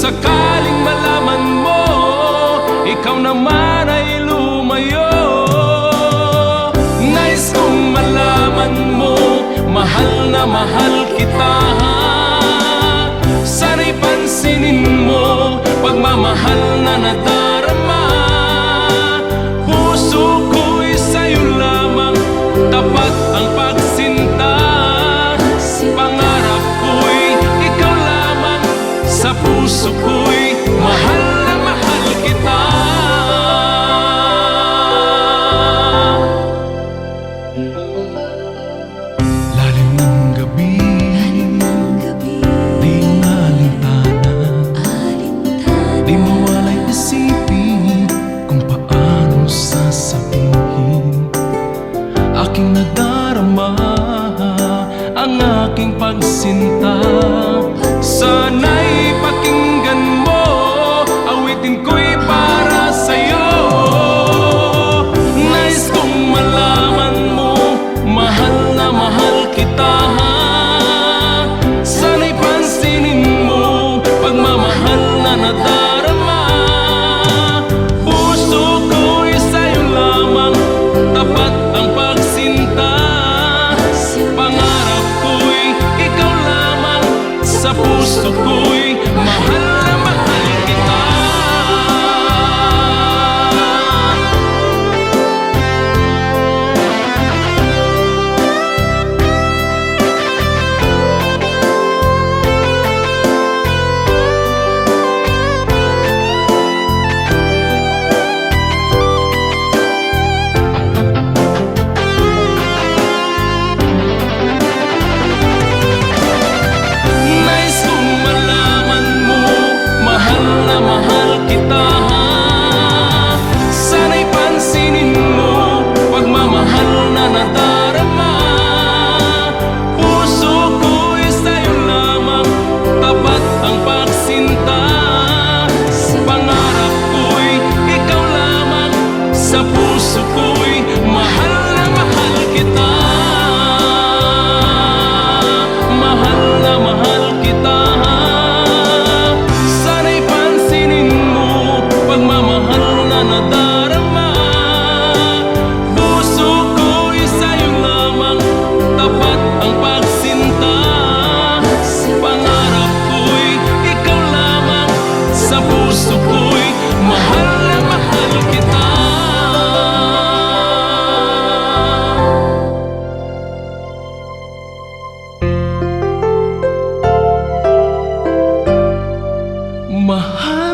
sakaling malaman mo, ikaw naman ay lumayo. Nais kong malaman mo, mahal na mahal kita. Sana'y pansinin mo, pagmamahal na nadarama. Puso ko'y sa'yo lamang, tapat ang pagsinta. Pangarap ko'y ikaw lamang, sa puso ko'y mahal na mahal kita. Lalim ng gabi, di nalintana, di mawalay isipin kung paano sasabihin aking nadarama, ang aking pagsinta. Sana'y pakinggan mo, awitin ko'y para sa'yo. Nais kong malaman mo, mahal na mahal kita. Sana'y pansinin mo, pagmamahal na nadarama. Puso ko'y sa'yo lamang, tapat ang pagsinta. Pangarap ko'y ikaw lamang, sa puso ko'y mahal na mahal kita. Nais kong malaman mo, mahal na mahal kita. Sana'y pansinin mo, pagmamahal na nadarama. Puso ko'y sa'yo lamang, tapat ang pagsinta. Pangarap ko'y ikaw lamang, sa puso ko'y mahal na mahal kita. Mahal na mahal kita. Sana'y pansinin mo, pagmamahal na nadarama. Puso ko'y sa'yo lamang, tapat ang pagsinta. Pangarap ko'y ikaw lamang, sa puso ko'y mahal na mahal kita. Mahal